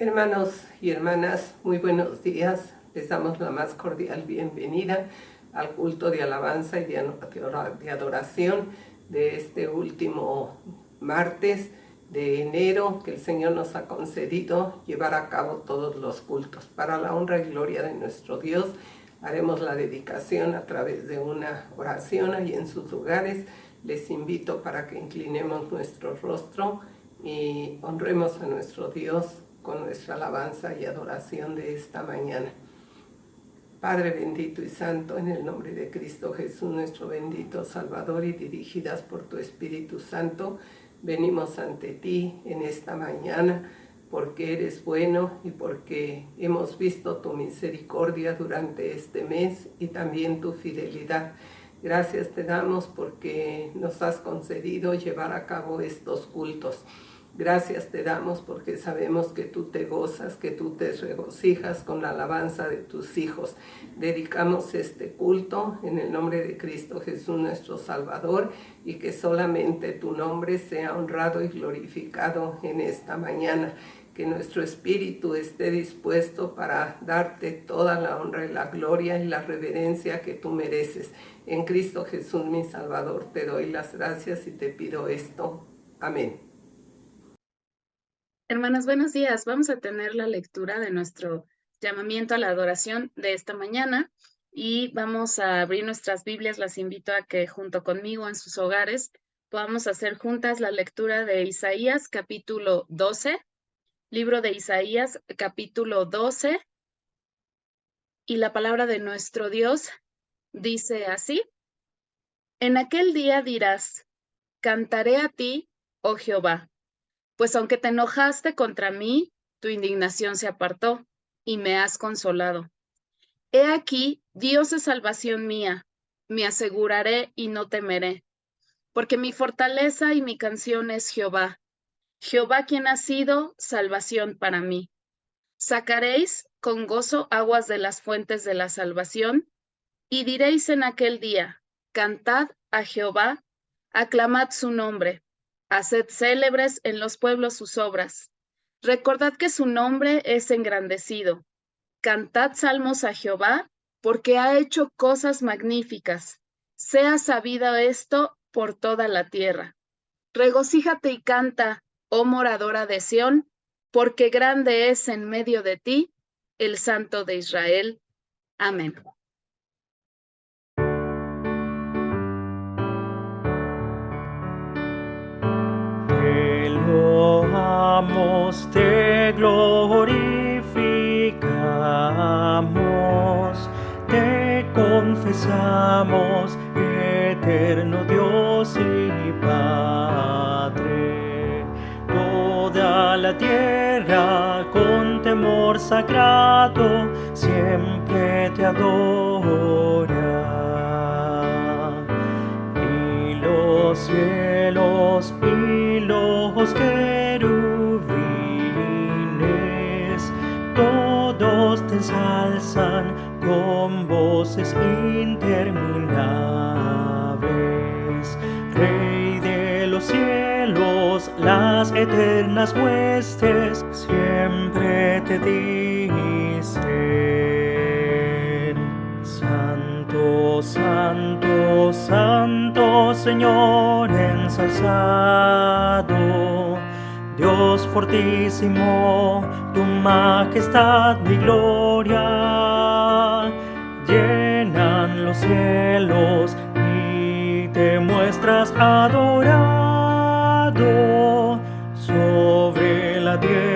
Hermanos y hermanas, muy buenos días. Les damos la más cordial bienvenida al culto de alabanza y de adoración de este último martes de enero que el Señor nos ha concedido llevar a cabo todos los cultos. Para la honra y gloria de nuestro Dios, haremos la dedicación a través de una oración ahí en sus lugares. Les invito para que inclinemos nuestro rostro y honremos a nuestro Dios con nuestra alabanza y adoración de esta mañana. Padre bendito y santo, en el nombre de Cristo Jesús, nuestro bendito Salvador, y dirigidas por tu Espíritu Santo, venimos ante ti en esta mañana, porque eres bueno y porque hemos visto tu misericordia durante este mes y también tu fidelidad. Gracias te damos porque nos has concedido llevar a cabo estos cultos. Gracias te damos porque sabemos que tú te gozas, que tú te regocijas con la alabanza de tus hijos. Dedicamos este culto en el nombre de Cristo Jesús nuestro Salvador, y que solamente tu nombre sea honrado y glorificado en esta mañana. Que nuestro espíritu esté dispuesto para darte toda la honra y la gloria y la reverencia que tú mereces. En Cristo Jesús mi Salvador te doy las gracias y te pido esto. Amén. Hermanas, buenos días. Vamos a tener la lectura de nuestro llamamiento a la adoración de esta mañana y vamos a abrir nuestras Biblias. Las invito a que junto conmigo en sus hogares podamos hacer juntas la lectura de Isaías capítulo 12, libro de Isaías capítulo 12, y la palabra de nuestro Dios dice así: En aquel día dirás, cantaré a ti, oh Jehová. Pues aunque te enojaste contra mí, tu indignación se apartó y me has consolado. He aquí, Dios es salvación mía, me aseguraré y no temeré, porque mi fortaleza y mi canción es Jehová, Jehová quien ha sido salvación para mí. Sacaréis con gozo aguas de las fuentes de la salvación, y diréis en aquel día, cantad a Jehová, aclamad su nombre. Haced célebres en los pueblos sus obras. Recordad que su nombre es engrandecido. Cantad salmos a Jehová, porque ha hecho cosas magníficas. Sea sabido esto por toda la tierra. Regocíjate y canta, oh moradora de Sión, porque grande es en medio de ti el Santo de Israel. Amén. Te glorificamos, te confesamos, eterno Dios y Padre. Toda la tierra con temor sagrado siempre te adora. Y los cielos y los querubines todos te ensalzan con voces interminables. Rey de los cielos, las eternas huestes siempre te dicen: Santo, Santo, Santo, Señor ensalzado, Dios fortísimo, tu majestad y gloria llenan los cielos y te muestras adorado sobre la tierra.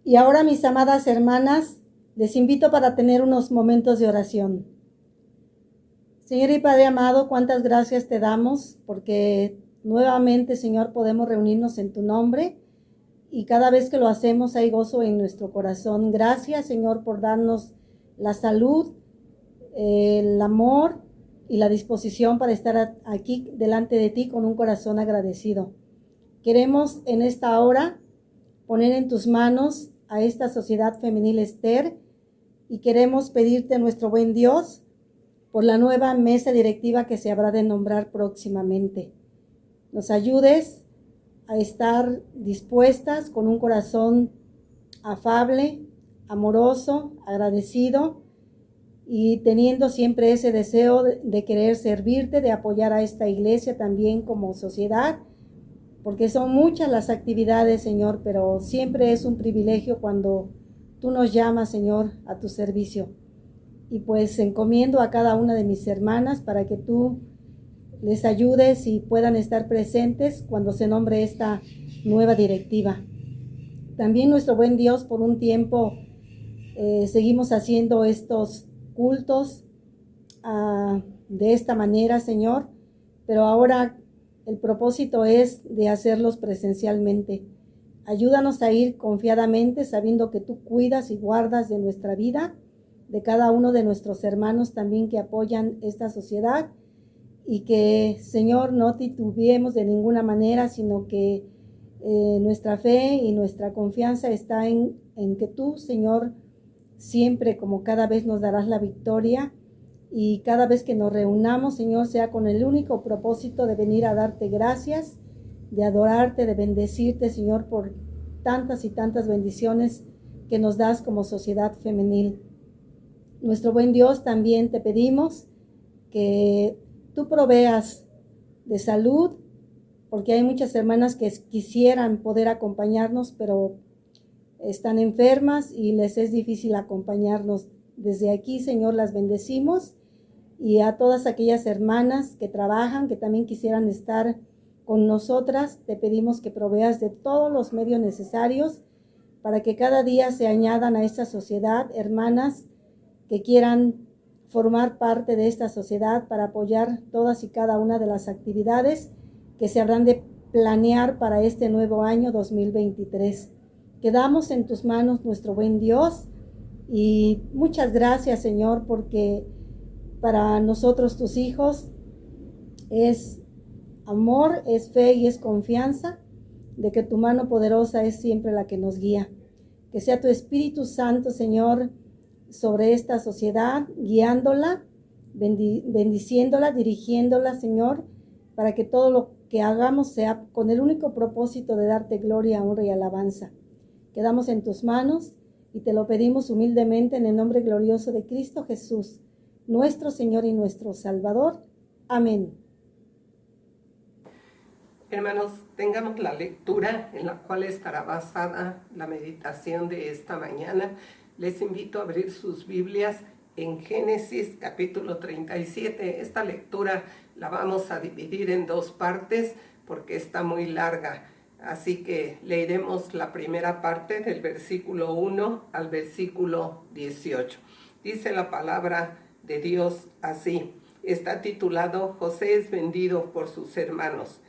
Y ahora, mis amadas hermanas, les invito para tener unos momentos de oración. Señor y Padre amado, cuántas gracias te damos, porque nuevamente, Señor, podemos reunirnos en tu nombre, y cada vez que lo hacemos hay gozo en nuestro corazón. Gracias, Señor, por darnos la salud, el amor y la disposición para estar aquí delante de ti con un corazón agradecido. Queremos en esta hora poner en tus manos a esta Sociedad Femenil Esther, y queremos pedirte, nuestro buen Dios, por la nueva mesa directiva que se habrá de nombrar próximamente. Nos ayudes a estar dispuestas con un corazón afable, amoroso, agradecido y teniendo siempre ese deseo de querer servirte, de apoyar a esta iglesia también como sociedad, porque son muchas las actividades, Señor, pero siempre es un privilegio cuando tú nos llamas, Señor, a tu servicio. Y pues encomiendo a cada una de mis hermanas para que tú les ayudes y puedan estar presentes cuando se nombre esta nueva directiva. También nuestro buen Dios, por un tiempo seguimos haciendo estos cultos de esta manera, Señor, pero ahora el propósito es de hacerlos presencialmente. Ayúdanos a ir confiadamente, sabiendo que tú cuidas y guardas de nuestra vida, de cada uno de nuestros hermanos también que apoyan esta sociedad, y que, Señor, no titubeemos de ninguna manera, sino que nuestra fe y nuestra confianza está en que tú, Señor, siempre, como cada vez, nos darás la victoria, y cada vez que nos reunamos, Señor, sea con el único propósito de venir a darte gracias, de adorarte, de bendecirte, Señor, por tantas y tantas bendiciones que nos das como sociedad femenil. Nuestro buen Dios, también te pedimos que tú proveas de salud, porque hay muchas hermanas que quisieran poder acompañarnos, pero están enfermas y les es difícil acompañarnos. Desde aquí, Señor, las bendecimos, y a todas aquellas hermanas que trabajan, que también quisieran estar con nosotras, te pedimos que proveas de todos los medios necesarios para que cada día se añadan a esta sociedad hermanas que quieran formar parte de esta sociedad para apoyar todas y cada una de las actividades que se habrán de planear para este nuevo año 2023. Quedamos en tus manos, nuestro buen Dios, y muchas gracias, Señor, porque para nosotros, tus hijos, es amor, es fe y es confianza de que tu mano poderosa es siempre la que nos guía. Que sea tu Espíritu Santo, Señor, sobre esta sociedad, guiándola, bendiciéndola, dirigiéndola, Señor, para que todo lo que hagamos sea con el único propósito de darte gloria, honra y alabanza. Quedamos en tus manos y te lo pedimos humildemente en el nombre glorioso de Cristo Jesús, nuestro Señor y nuestro Salvador. Amén. Hermanos, tengamos la lectura en la cual estará basada la meditación de esta mañana. Les invito a abrir sus Biblias en Génesis capítulo 37. Esta lectura la vamos a dividir en dos partes porque está muy larga. Así que leeremos la primera parte del versículo 1 al versículo 18. Dice la palabra de Dios así. Está titulado José es vendido por sus hermanos.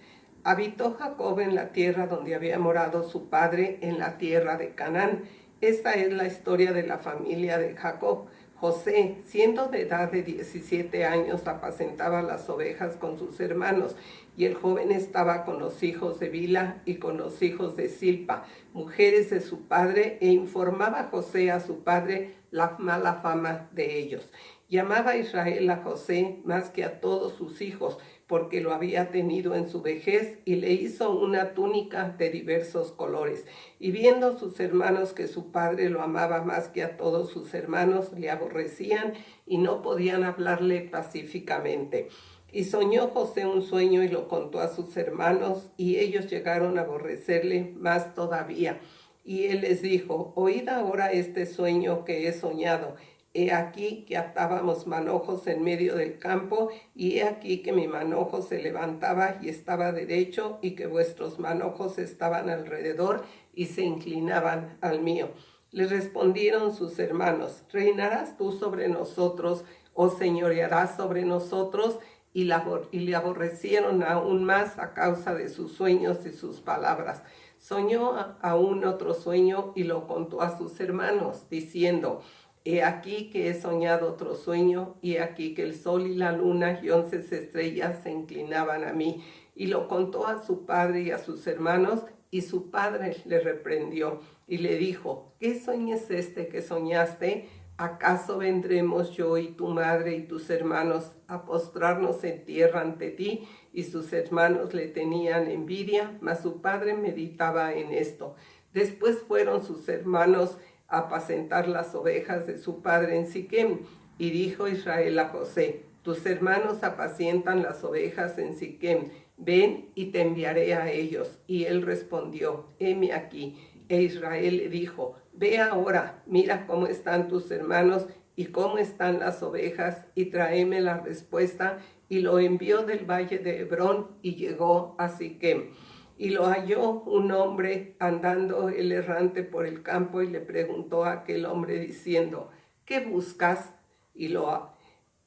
Habitó Jacob en la tierra donde había morado su padre, en la tierra de Canaán. Esta es la historia de la familia de Jacob. José, siendo de edad de 17 años, apacentaba las ovejas con sus hermanos, y el joven estaba con los hijos de Bilha y con los hijos de Silpa, mujeres de su padre, e informaba José a su padre la mala fama de ellos. Llamaba Israel a José más que a todos sus hijos, porque lo había tenido en su vejez, y le hizo una túnica de diversos colores. Y viendo sus hermanos que su padre lo amaba más que a todos sus hermanos, le aborrecían y no podían hablarle pacíficamente. Y soñó José un sueño y lo contó a sus hermanos, y ellos llegaron a aborrecerle más todavía. Y él les dijo: oíd ahora este sueño que he soñado. He aquí que atábamos manojos en medio del campo, y he aquí que mi manojo se levantaba y estaba derecho, y que vuestros manojos estaban alrededor y se inclinaban al mío. Le respondieron sus hermanos: ¿reinarás tú sobre nosotros o señorearás sobre nosotros? Y le aborrecieron aún más a causa de sus sueños y sus palabras. Soñó aún otro sueño y lo contó a sus hermanos, diciendo: he aquí que he soñado otro sueño, y he aquí que el sol y la luna y 11 estrellas se inclinaban a mí. Y lo contó a su padre y a sus hermanos, y su padre le reprendió y le dijo: ¿qué sueño es este que soñaste? ¿Acaso vendremos yo y tu madre y tus hermanos a postrarnos en tierra ante ti? Y sus hermanos le tenían envidia, mas su padre meditaba en esto. Después fueron sus hermanos a apacentar las ovejas de su padre en Siquem. Y dijo Israel a José: tus hermanos apacientan las ovejas en Siquem. Ven y te enviaré a ellos. Y él respondió: heme aquí. E Israel le dijo: ve ahora, mira cómo están tus hermanos y cómo están las ovejas, y tráeme la respuesta. Y lo envió del valle de Hebrón, y llegó a Siquem. Y lo halló un hombre andando el errante por el campo, y le preguntó a aquel hombre diciendo: ¿qué buscas? Y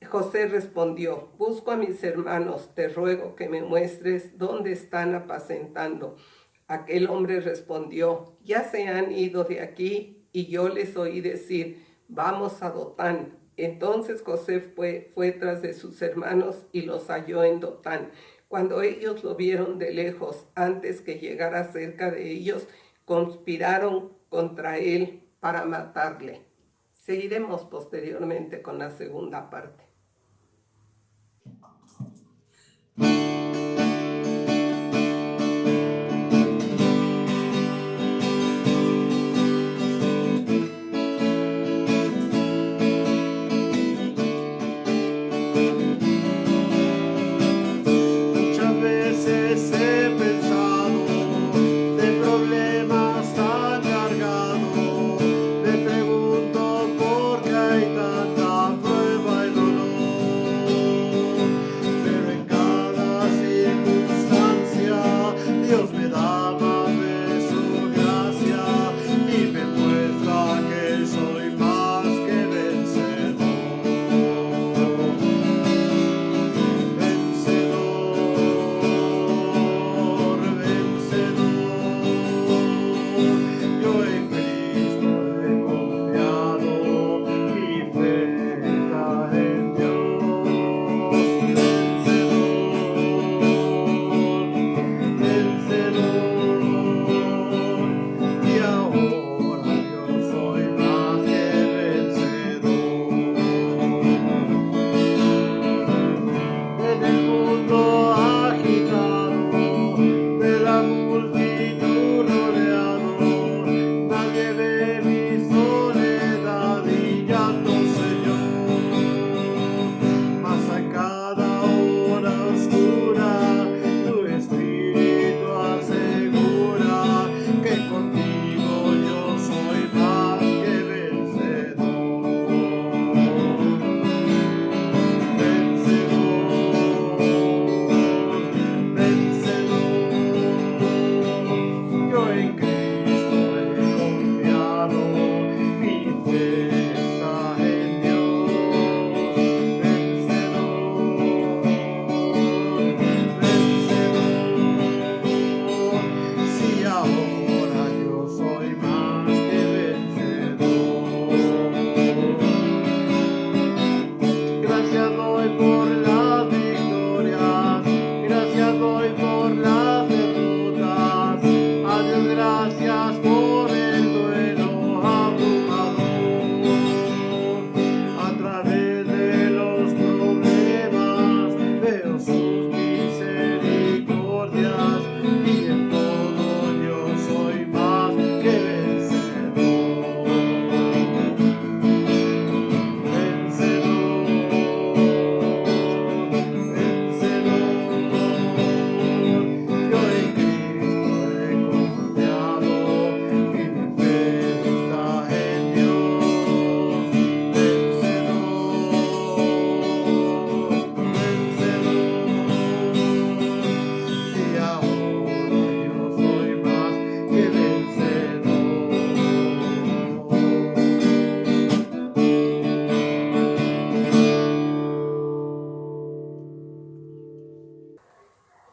José respondió: busco a mis hermanos, te ruego que me muestres dónde están apacentando. Aquel hombre respondió: ya se han ido de aquí, y yo les oí decir: vamos a Dotán. Entonces José fue tras de sus hermanos y los halló en Dotán. Cuando ellos lo vieron de lejos, antes que llegara cerca de ellos, conspiraron contra él para matarle. Seguiremos posteriormente con la segunda parte.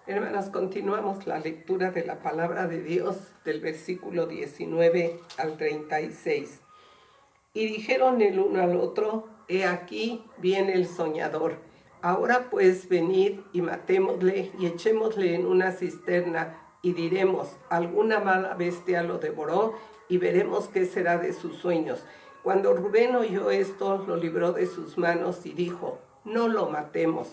Hermanas, continuamos la lectura de la palabra de Dios del versículo 19 al 36. Y dijeron el uno al otro: he aquí viene el soñador. Ahora pues venid y matémosle y echémosle en una cisterna, y diremos: alguna mala bestia lo devoró, y veremos qué será de sus sueños. Cuando Rubén oyó esto, lo libró de sus manos y dijo: no lo matemos.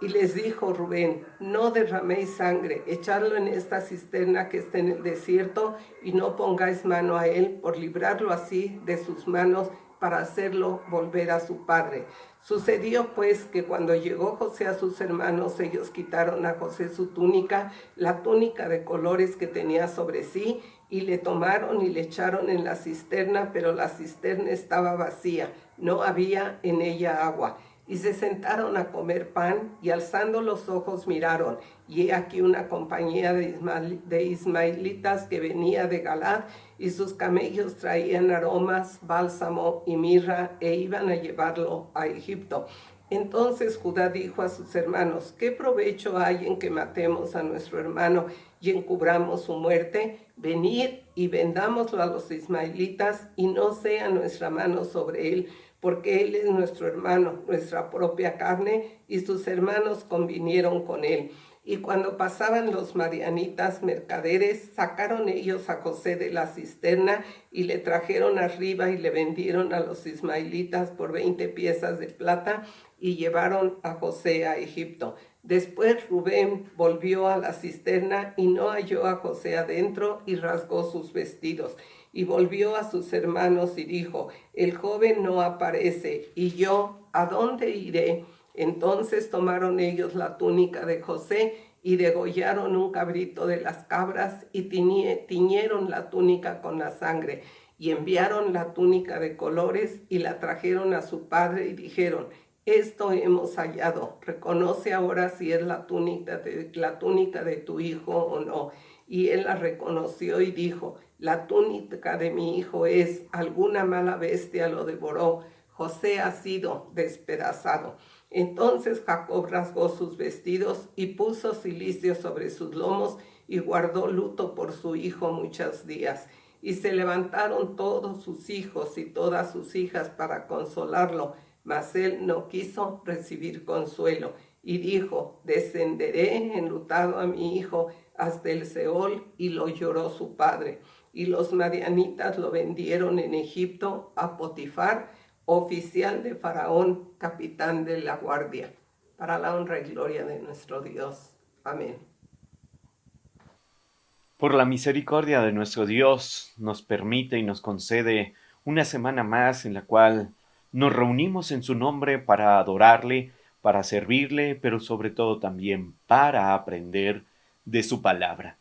Y les dijo Rubén: no derraméis sangre, echadlo en esta cisterna que está en el desierto, y no pongáis mano a él, por librarlo así de sus manos, para hacerlo volver a su padre. Sucedió pues que cuando llegó José a sus hermanos, ellos quitaron a José su túnica, la túnica de colores que tenía sobre sí, y le tomaron y le echaron en la cisterna, pero la cisterna estaba vacía, no había en ella agua. Y se sentaron a comer pan, y alzando los ojos miraron, y he aquí una compañía de ismaelitas que venía de Galaad, y sus camellos traían aromas, bálsamo y mirra, e iban a llevarlo a Egipto. Entonces Judá dijo a sus hermanos: ¿qué provecho hay en que matemos a nuestro hermano y encubramos su muerte? Venid y vendámoslo a los ismaelitas, y no sea nuestra mano sobre él, porque él es nuestro hermano, nuestra propia carne, y sus hermanos convinieron con él. Y cuando pasaban los madianitas mercaderes, sacaron ellos a José de la cisterna, y le trajeron arriba, y le vendieron a los ismaelitas por 20 piezas de plata, y llevaron a José a Egipto. Después Rubén volvió a la cisterna, y no halló a José adentro, y rasgó sus vestidos. Y volvió a sus hermanos y dijo: el joven no aparece, y yo, ¿a dónde iré? Entonces tomaron ellos la túnica de José, y degollaron un cabrito de las cabras, y tiñeron la túnica con la sangre, y enviaron la túnica de colores, y la trajeron a su padre, y dijeron: esto hemos hallado, reconoce ahora si es la túnica de tu hijo o no. Y él la reconoció y dijo: la túnica de mi hijo es, alguna mala bestia lo devoró, José ha sido despedazado. Entonces Jacob rasgó sus vestidos y puso cilicio sobre sus lomos, y guardó luto por su hijo muchos días. Y se levantaron todos sus hijos y todas sus hijas para consolarlo, mas él no quiso recibir consuelo, y dijo: descenderé enlutado a mi hijo hasta el Seol. Y lo lloró su padre. Y los madianitas lo vendieron en Egipto a Potifar, oficial de Faraón, capitán de la guardia, para la honra y gloria de nuestro Dios. Amén. Por la misericordia de nuestro Dios, nos permite y nos concede una semana más en la cual nos reunimos en su nombre para adorarle, para servirle, pero sobre todo también para aprender de su palabra.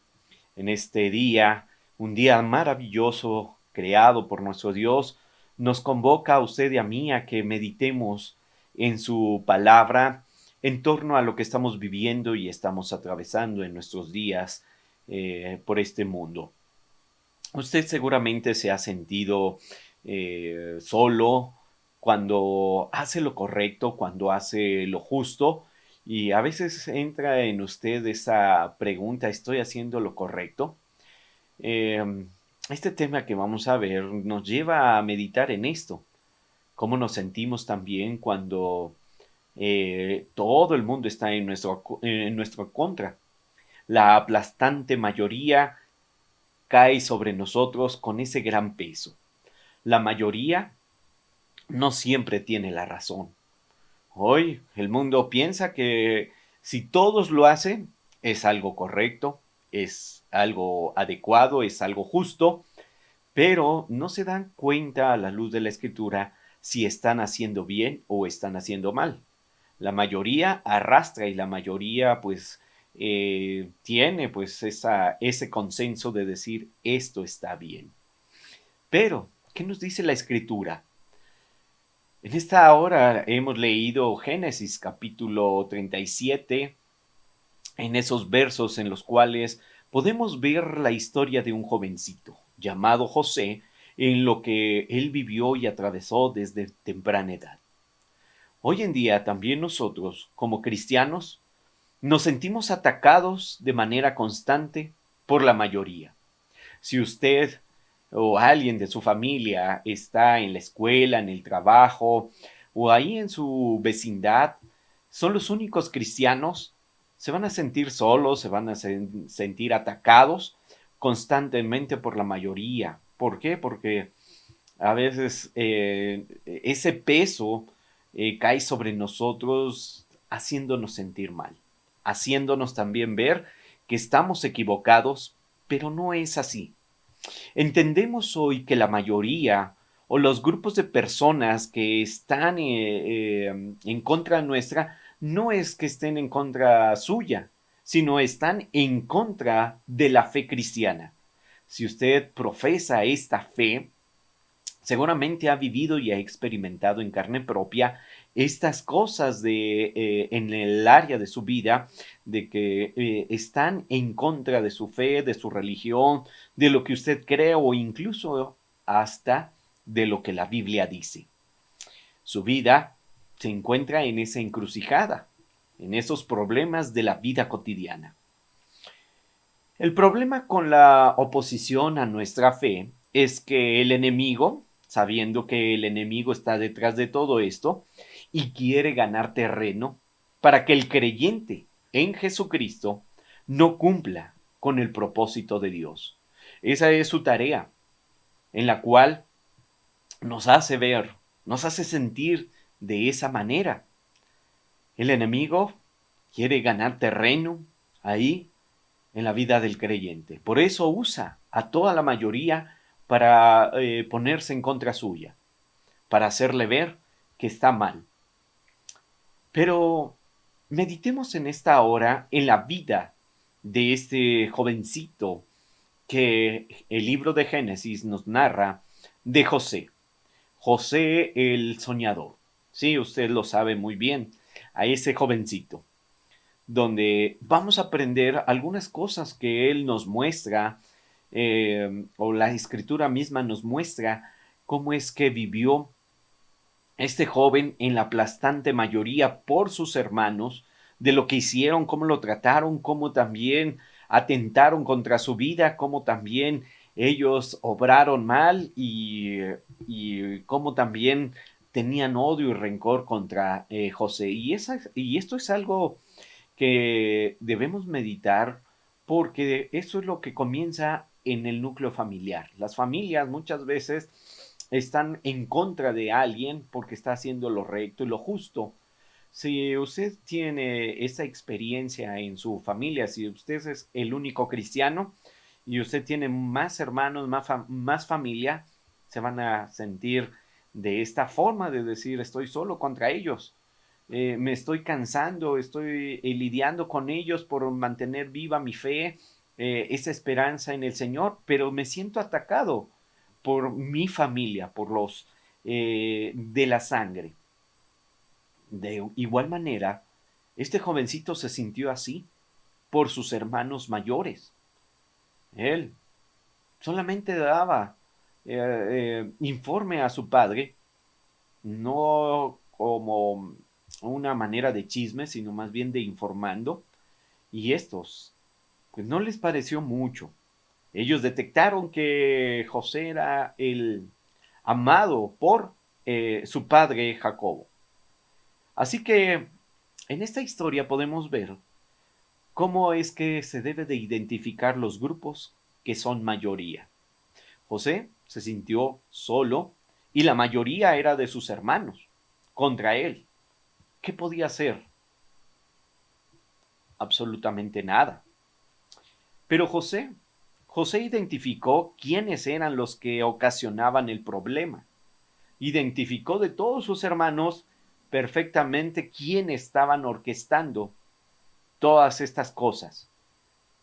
En este día, un día maravilloso creado por nuestro Dios, nos convoca a usted y a mí a que meditemos en su palabra en torno a lo que estamos viviendo y estamos atravesando en nuestros días por este mundo. Usted seguramente se ha sentido solo cuando hace lo correcto, cuando hace lo justo, y a veces entra en usted esa pregunta: ¿estoy haciendo lo correcto? Este tema que vamos a ver nos lleva a meditar en esto. Cómo nos sentimos también cuando todo el mundo está en nuestro contra. La aplastante mayoría cae sobre nosotros con ese gran peso. La mayoría no siempre tiene la razón. Hoy el mundo piensa que si todos lo hacen, es algo correcto, es algo adecuado, es algo justo, pero no se dan cuenta a la luz de la Escritura si están haciendo bien o están haciendo mal. La mayoría arrastra y la mayoría tiene ese consenso de decir esto está bien. Pero, ¿qué nos dice la Escritura? En esta hora hemos leído Génesis capítulo 37, en esos versos en los cuales podemos ver la historia de un jovencito llamado José, en lo que él vivió y atravesó desde temprana edad. Hoy en día también nosotros, como cristianos, nos sentimos atacados de manera constante por la mayoría. Si usted o alguien de su familia está en la escuela, en el trabajo o ahí en su vecindad, son los únicos cristianos, se van a sentir solos, se van a sentir atacados constantemente por la mayoría. ¿Por qué? Porque A veces ese peso cae sobre nosotros haciéndonos sentir mal, haciéndonos también ver que estamos equivocados, pero no es así. Entendemos hoy que la mayoría o los grupos de personas que están en contra nuestra no es que estén en contra suya, sino están en contra de la fe cristiana. Si usted profesa esta fe, seguramente ha vivido y ha experimentado en carne propia estas cosas en el área de su vida, de que están en contra de su fe, de su religión, de lo que usted cree o incluso hasta de lo que la Biblia dice. Su vida se encuentra en esa encrucijada, en esos problemas de la vida cotidiana. El problema con la oposición a nuestra fe es que el enemigo, sabiendo que el enemigo está detrás de todo esto y quiere ganar terreno para que el creyente en Jesucristo no cumpla con el propósito de Dios. Esa es su tarea, en la cual nos hace ver, nos hace sentir de esa manera. El enemigo quiere ganar terreno ahí en la vida del creyente. Por eso usa a toda la mayoría para ponerse en contra suya, para hacerle ver que está mal. Pero meditemos en esta hora en la vida de este jovencito que el libro de Génesis nos narra, de José. José el soñador. Sí, usted lo sabe muy bien, a ese jovencito, donde vamos a aprender algunas cosas que él nos muestra, o la escritura misma nos muestra cómo es que vivió este joven en la aplastante mayoría por sus hermanos, de lo que hicieron, cómo lo trataron, cómo también atentaron contra su vida, cómo también ellos obraron mal y cómo también tenían odio y rencor contra José. Y esto es algo que debemos meditar porque eso es lo que comienza en el núcleo familiar. Las familias muchas veces están en contra de alguien porque está haciendo lo recto y lo justo. Si usted tiene esa experiencia en su familia, si usted es el único cristiano y usted tiene más hermanos, más familia, se van a sentir de esta forma de decir estoy solo contra ellos. Me estoy cansando, estoy lidiando con ellos por mantener viva mi fe, esa esperanza en el Señor, pero me siento atacado por mi familia, por los de la sangre. De igual manera, este jovencito se sintió así por sus hermanos mayores. Él solamente daba informe a su padre, no como una manera de chisme, sino más bien de informando, y estos, pues no les pareció mucho. Ellos detectaron que José era el amado por su padre Jacobo. Así que en esta historia podemos ver cómo es que se debe de identificar los grupos que son mayoría. José se sintió solo y la mayoría era de sus hermanos contra él. ¿Qué podía hacer? Absolutamente nada. Pero José identificó quiénes eran los que ocasionaban el problema. Identificó de todos sus hermanos perfectamente quién estaban orquestando todas estas cosas.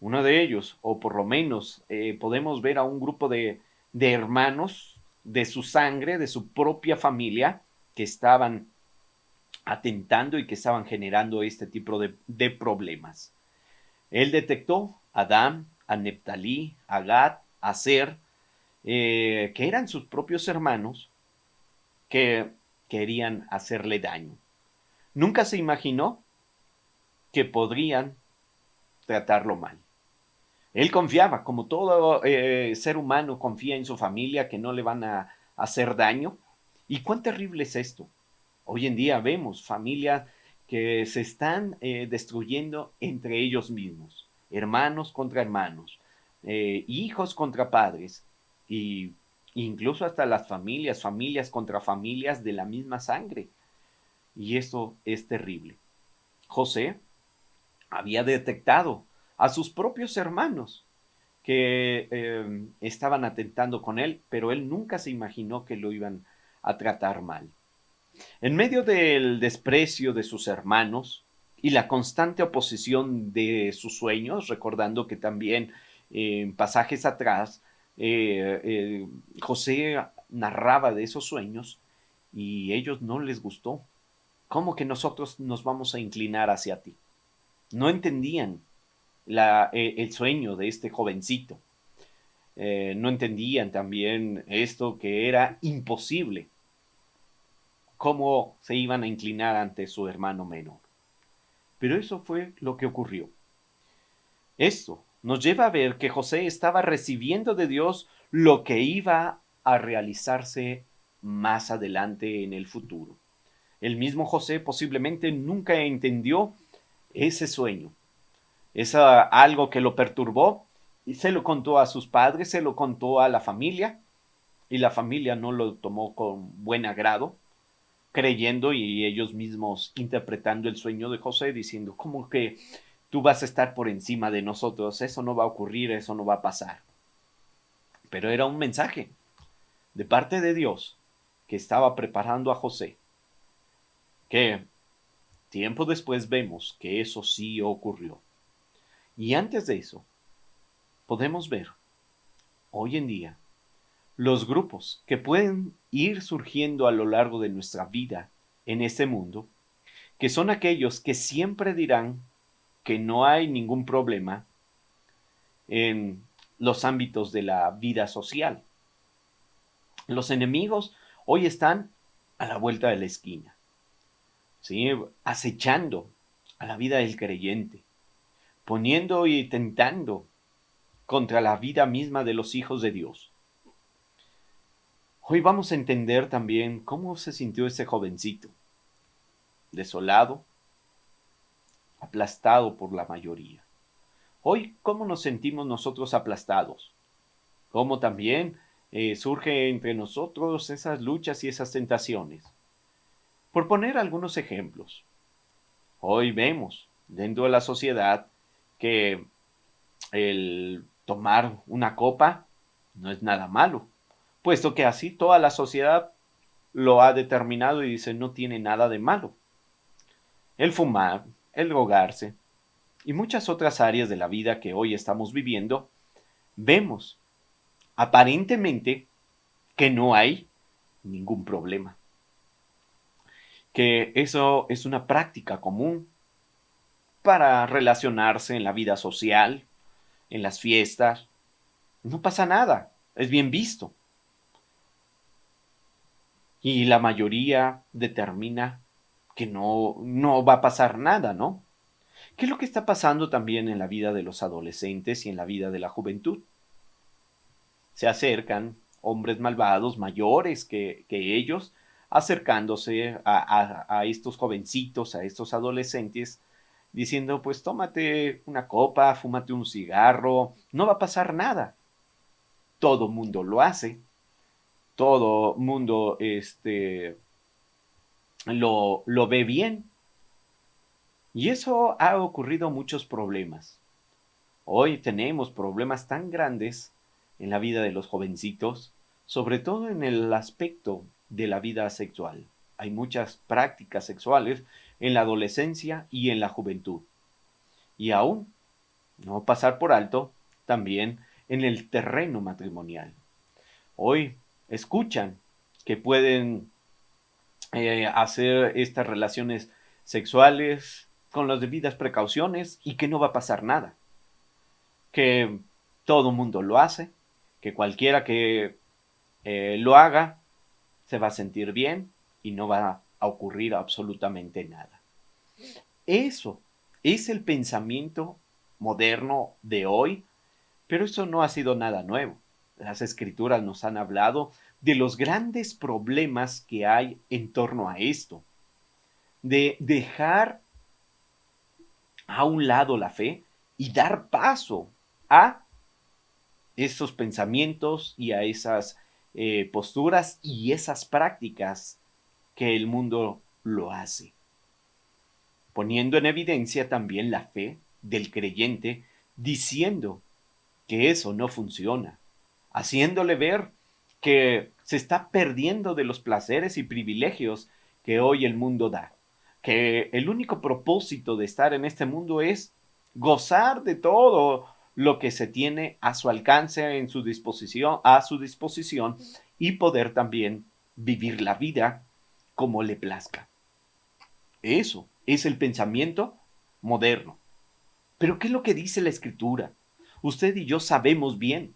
Uno de ellos, o por lo menos podemos ver a un grupo de hermanos de su sangre, de su propia familia, que estaban atentando y que estaban generando este tipo de problemas. Él detectó a Dan, a Neftalí, a Gad, a Aser, que eran sus propios hermanos que querían hacerle daño. Nunca se imaginó que podrían tratarlo mal. Él confiaba, como todo ser humano confía en su familia, que no le van a hacer daño. ¿Y cuán terrible es esto? Hoy en día vemos familias que se están destruyendo entre ellos mismos, hermanos contra hermanos, hijos contra padres, y incluso hasta las familias, familias contra familias de la misma sangre. Y esto es terrible. José había detectado a sus propios hermanos que estaban atentando con él, pero él nunca se imaginó que lo iban a tratar mal. En medio del desprecio de sus hermanos y la constante oposición de sus sueños, recordando que también en pasajes atrás José narraba de esos sueños y ellos no les gustó. ¿Cómo que nosotros nos vamos a inclinar hacia ti? No entendían el sueño de este jovencito. No entendían también esto que era imposible. ¿Cómo se iban a inclinar ante su hermano menor? Pero eso fue lo que ocurrió. Esto nos lleva a ver que José estaba recibiendo de Dios lo que iba a realizarse más adelante en el futuro. El mismo José posiblemente nunca entendió ese sueño. Es algo que lo perturbó y se lo contó a sus padres, se lo contó a la familia y la familia no lo tomó con buen agrado, creyendo y ellos mismos interpretando el sueño de José diciendo, ¿cómo que tú vas a estar por encima de nosotros? Eso no va a ocurrir, eso no va a pasar. Pero era un mensaje de parte de Dios que estaba preparando a José, que tiempo después vemos que eso sí ocurrió. Y antes de eso, podemos ver hoy en día los grupos que pueden ir surgiendo a lo largo de nuestra vida en este mundo, que son aquellos que siempre dirán que no hay ningún problema en los ámbitos de la vida social. Los enemigos hoy están a la vuelta de la esquina, ¿sí? Acechando a la vida del creyente, poniendo y tentando contra la vida misma de los hijos de Dios. Hoy vamos a entender también cómo se sintió ese jovencito, desolado, aplastado por la mayoría. Hoy, ¿cómo nos sentimos nosotros aplastados? ¿Cómo también surge entre nosotros esas luchas y esas tentaciones? Por poner algunos ejemplos, hoy vemos dentro de la sociedad que el tomar una copa no es nada malo, puesto que así toda la sociedad lo ha determinado y dice no tiene nada de malo. El fumar, el drogarse y muchas otras áreas de la vida que hoy estamos viviendo, vemos aparentemente que no hay ningún problema, que eso es una práctica común para relacionarse en la vida social, en las fiestas. No pasa nada, es bien visto. Y la mayoría determina que no va a pasar nada, ¿no? ¿Qué es lo que está pasando también en la vida de los adolescentes y en la vida de la juventud? Se acercan hombres malvados, mayores que ellos, acercándose a estos jovencitos, a estos adolescentes, diciendo, pues tómate una copa, fúmate un cigarro, no va a pasar nada. Todo mundo lo hace, todo mundo lo ve bien. Y eso ha ocurrido muchos problemas. Hoy tenemos problemas tan grandes en la vida de los jovencitos, sobre todo en el aspecto de la vida sexual. Hay muchas prácticas sexuales en la adolescencia y en la juventud. Y aún, no pasar por alto, también en el terreno matrimonial. Hoy escuchan que pueden hacer estas relaciones sexuales con las debidas precauciones y que no va a pasar nada. Que todo mundo lo hace, que cualquiera que lo haga se va a sentir bien y no va a ocurrir absolutamente nada. Eso es el pensamiento moderno de hoy, pero eso no ha sido nada nuevo. Las escrituras nos han hablado de los grandes problemas que hay en torno a esto, de dejar a un lado la fe y dar paso a esos pensamientos y a esas posturas y esas prácticas que el mundo lo hace, poniendo en evidencia también la fe del creyente, diciendo que eso no funciona, haciéndole ver que se está perdiendo de los placeres y privilegios que hoy el mundo da, que el único propósito de estar en este mundo es gozar de todo lo que se tiene a su alcance, a su disposición, y poder también vivir la vida como le plazca. Eso es el pensamiento moderno. Pero ¿qué es lo que dice la Escritura? Usted y yo sabemos bien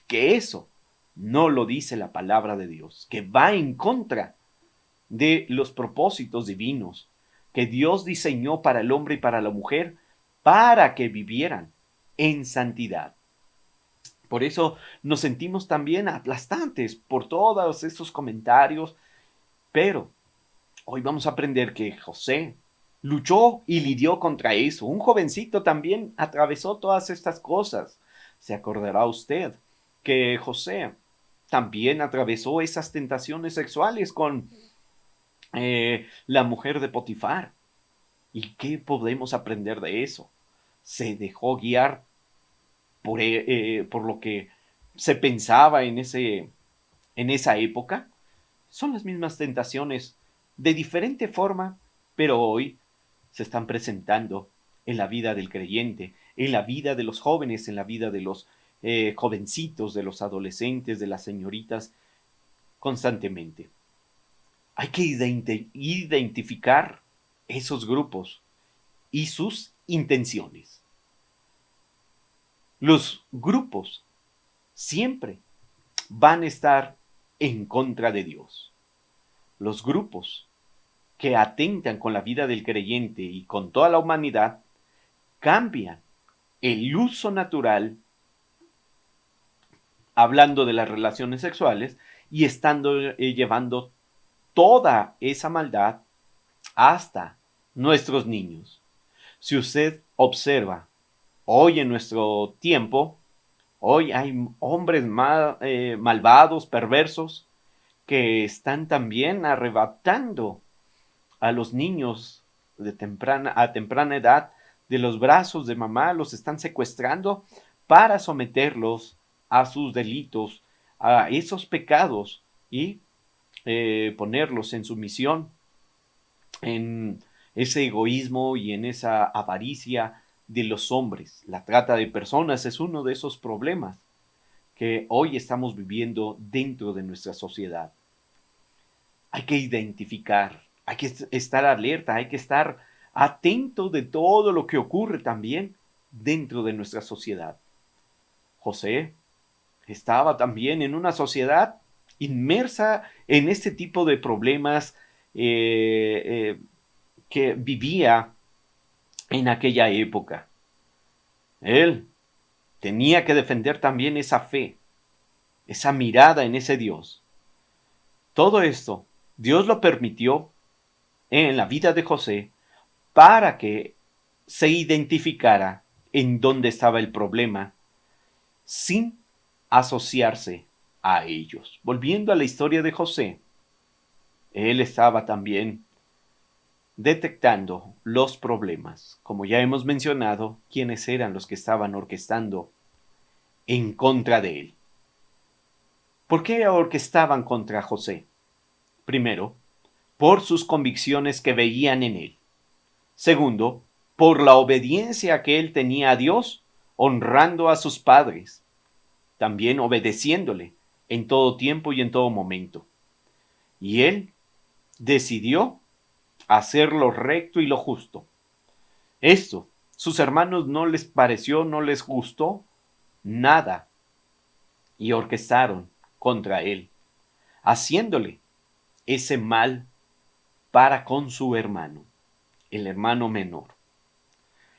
que eso no lo dice la palabra de Dios, que va en contra de los propósitos divinos que Dios diseñó para el hombre y para la mujer para que vivieran en santidad. Por eso nos sentimos también aplastantes por todos estos comentarios, pero hoy vamos a aprender que José luchó y lidió contra eso. Un jovencito también atravesó todas estas cosas. Se acordará usted que José también atravesó esas tentaciones sexuales con la mujer de Potifar. ¿Y qué podemos aprender de eso? Se dejó guiar por lo que se pensaba en esa época. Son las mismas tentaciones de diferente forma, pero hoy se están presentando en la vida del creyente, en la vida de los jóvenes, en la vida de los jovencitos, de los adolescentes, de las señoritas, constantemente. Hay que identificar esos grupos y sus intenciones. Los grupos siempre van a estar en contra de Dios. Los grupos que atentan con la vida del creyente y con toda la humanidad cambian el uso natural, hablando de las relaciones sexuales, y estando llevando toda esa maldad hasta nuestros niños. Si usted observa, hoy en nuestro tiempo, hoy hay hombres malvados, perversos, que están también arrebatando a los niños a temprana edad de los brazos de mamá, los están secuestrando para someterlos a sus delitos, a esos pecados, y ponerlos en sumisión, en ese egoísmo y en esa avaricia de los hombres. La trata de personas es uno de esos problemas que hoy estamos viviendo dentro de nuestra sociedad. Hay que identificar, hay que estar alerta, hay que estar atento de todo lo que ocurre también dentro de nuestra sociedad. José estaba también en una sociedad inmersa en este tipo de problemas que vivía en aquella época. Él tenía que defender también esa fe, esa mirada en ese Dios. Todo esto Dios lo permitió en la vida de José para que se identificara en dónde estaba el problema sin asociarse a ellos. Volviendo a la historia de José, él estaba también detectando los problemas. Como ya hemos mencionado, quiénes eran los que estaban orquestando en contra de él. ¿Por qué orquestaban contra José? Primero, por sus convicciones que veían en él. Segundo, por la obediencia que él tenía a Dios, honrando a sus padres, también obedeciéndole en todo tiempo y en todo momento. Y él decidió hacer lo recto y lo justo. Esto, sus hermanos no les pareció, no les gustó nada, y orquestaron contra él, haciéndole ese mal para con su hermano, el hermano menor.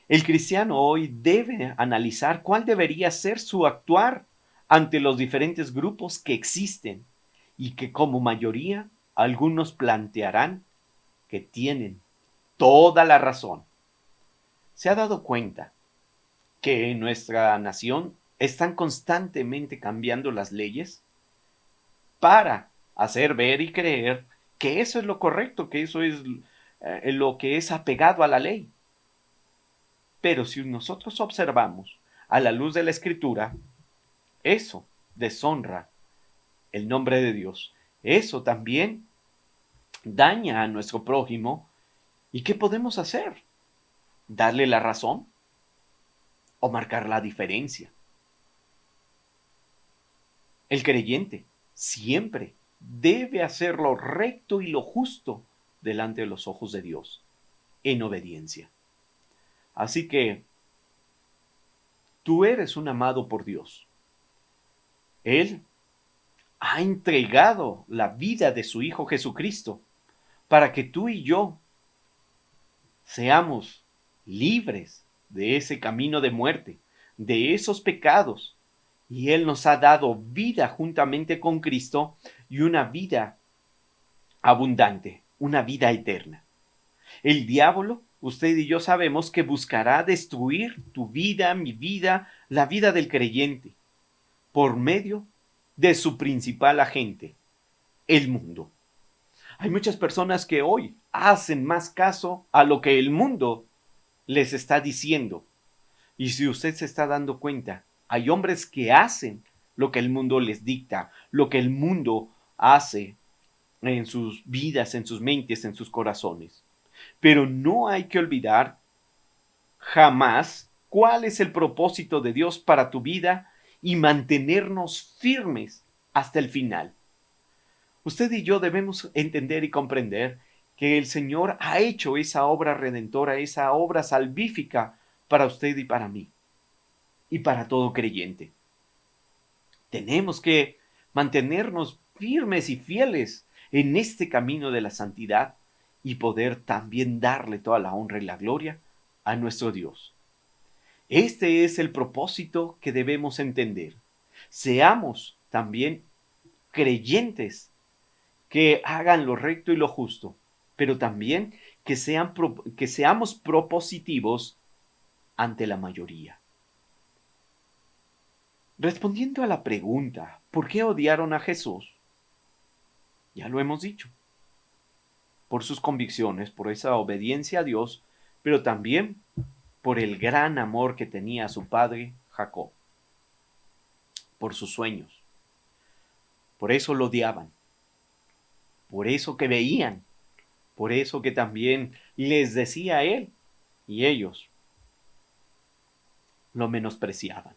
El cristiano hoy debe analizar cuál debería ser su actuar ante los diferentes grupos que existen y que como mayoría algunos plantearán que tienen toda la razón. ¿Se ha dado cuenta que en nuestra nación están constantemente cambiando las leyes? para hacer ver y creer que eso es lo correcto, que eso es lo que es apegado a la ley. Pero si nosotros observamos a la luz de la Escritura, eso deshonra el nombre de Dios. Eso también daña a nuestro prójimo. ¿Y qué podemos hacer? ¿Darle la razón o marcar la diferencia? El creyente siempre debe hacer lo recto y lo justo delante de los ojos de Dios, en obediencia. Así que tú eres un amado por Dios. Él ha entregado la vida de su Hijo Jesucristo para que tú y yo seamos libres de ese camino de muerte, de esos pecados. Y Él nos ha dado vida juntamente con Cristo y una vida abundante, una vida eterna. El diablo, usted y yo sabemos que buscará destruir tu vida, mi vida, la vida del creyente, por medio de su principal agente, el mundo. Hay muchas personas que hoy hacen más caso a lo que el mundo les está diciendo. Y si usted se está dando cuenta, hay hombres que hacen lo que el mundo les dicta, lo que el mundo hace en sus vidas, en sus mentes, en sus corazones. Pero no hay que olvidar jamás cuál es el propósito de Dios para tu vida y mantenernos firmes hasta el final. Usted y yo debemos entender y comprender que el Señor ha hecho esa obra redentora, esa obra salvífica para usted y para mí, y para todo creyente. Tenemos que mantenernos firmes y fieles en este camino de la santidad y poder también darle toda la honra y la gloria a nuestro Dios. Este es el propósito que debemos entender. Seamos también creyentes que hagan lo recto y lo justo, pero también que seamos propositivos ante la mayoría. Respondiendo a la pregunta, ¿por qué odiaron a Jesús? Ya lo hemos dicho. Por sus convicciones, por esa obediencia a Dios, pero también por el gran amor que tenía a su padre Jacob, por sus sueños. Por eso lo odiaban, por eso que veían, por eso que también les decía a él, y ellos lo menospreciaban.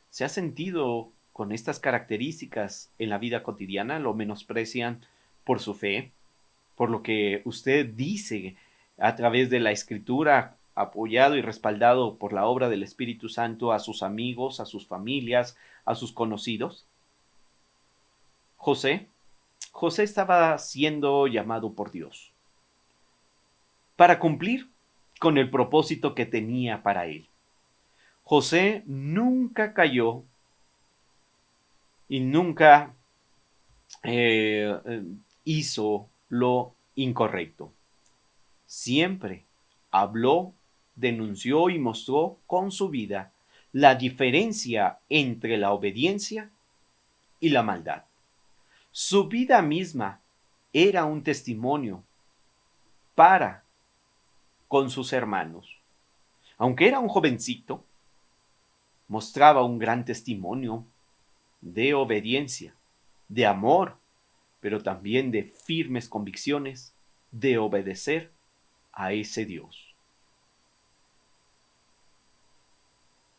¿Se ha sentido con estas características en la vida cotidiana? ¿Lo menosprecian por su fe? ¿Por lo que usted dice a través de la Escritura, apoyado y respaldado por la obra del Espíritu Santo a sus amigos, a sus familias, a sus conocidos? José estaba siendo llamado por Dios para cumplir con el propósito que tenía para él. José nunca cayó y nunca hizo lo incorrecto. Siempre habló, denunció y mostró con su vida la diferencia entre la obediencia y la maldad. Su vida misma era un testimonio para con sus hermanos. Aunque era un jovencito, mostraba un gran testimonio de obediencia, de amor, pero también de firmes convicciones de obedecer a ese Dios.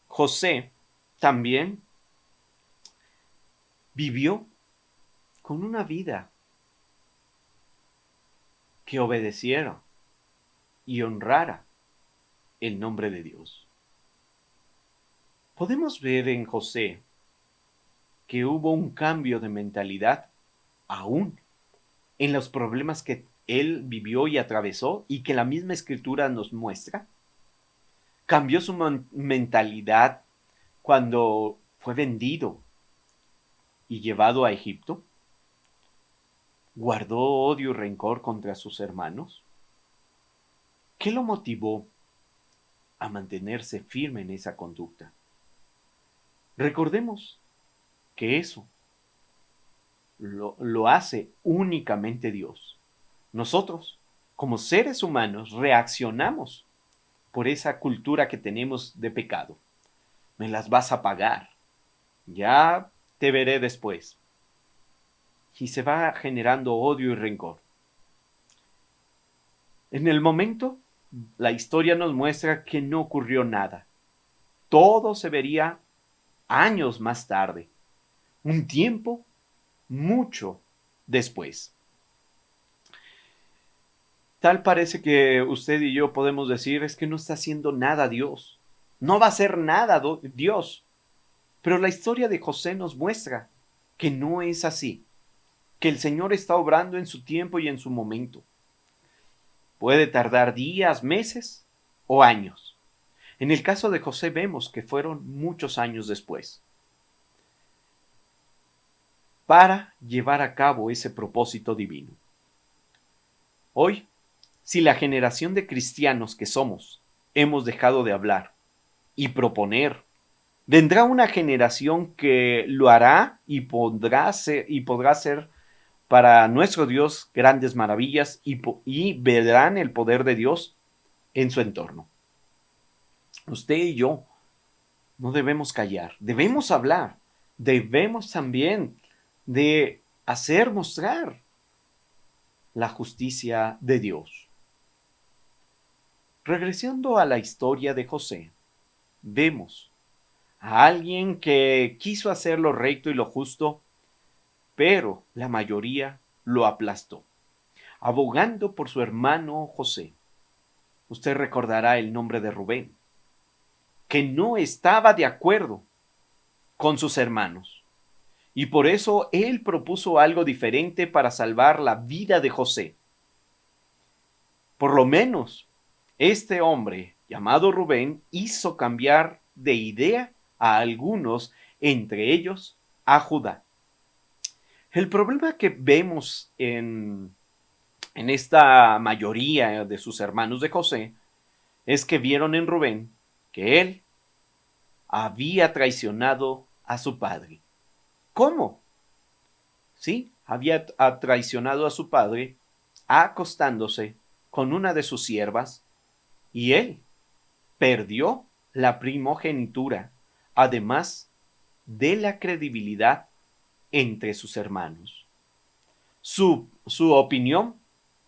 José también vivió con una vida que obedeciera y honrara el nombre de Dios. Podemos ver en José que hubo un cambio de mentalidad aún en los problemas que él vivió y atravesó y que la misma Escritura nos muestra. Cambió su mentalidad cuando fue vendido y llevado a Egipto. ¿Guardó odio y rencor contra sus hermanos? ¿Qué lo motivó a mantenerse firme en esa conducta? Recordemos que eso lo hace únicamente Dios. Nosotros, como seres humanos, reaccionamos por esa cultura que tenemos de pecado. Me las vas a pagar. Ya te veré después. Y se va generando odio y rencor. En el momento, la historia nos muestra que no ocurrió nada. Todo se vería años más tarde. Un tiempo mucho después. Tal parece que usted y yo podemos decir es que no está haciendo nada Dios. No va a hacer nada Dios. Pero la historia de José nos muestra que no es así. Que el Señor está obrando en su tiempo y en su momento. Puede tardar días, meses o años. En el caso de José vemos que fueron muchos años después. Para llevar a cabo ese propósito divino. Hoy, si la generación de cristianos que somos hemos dejado de hablar y proponer, vendrá una generación que lo hará y podrá hacer para nuestro Dios grandes maravillas y verán el poder de Dios en su entorno. Usted y yo no debemos callar, debemos hablar, debemos también de hacer mostrar la justicia de Dios. Regresando a la historia de José, vemos a alguien que quiso hacer lo recto y lo justo, pero la mayoría lo aplastó, abogando por su hermano José. Usted recordará el nombre de Rubén, que no estaba de acuerdo con sus hermanos. Y por eso él propuso algo diferente para salvar la vida de José. Por lo menos, este hombre llamado Rubén hizo cambiar de idea a algunos, entre ellos a Judá. El problema que vemos en esta mayoría de sus hermanos de José es que vieron en Rubén que él había traicionado a su padre. ¿Cómo? Sí, había traicionado a su padre acostándose con una de sus siervas y él perdió la primogenitura, además de la credibilidad entre sus hermanos. Su opinión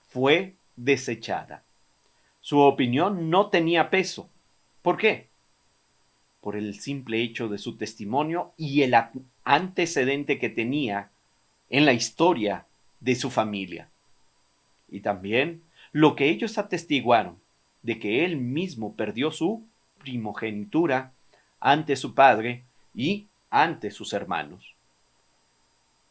fue desechada. Su opinión no tenía peso. ¿Por qué? Por el simple hecho de su testimonio y el antecedente que tenía en la historia de su familia. Y también lo que ellos atestiguaron de que él mismo perdió su primogenitura ante su padre y ante sus hermanos.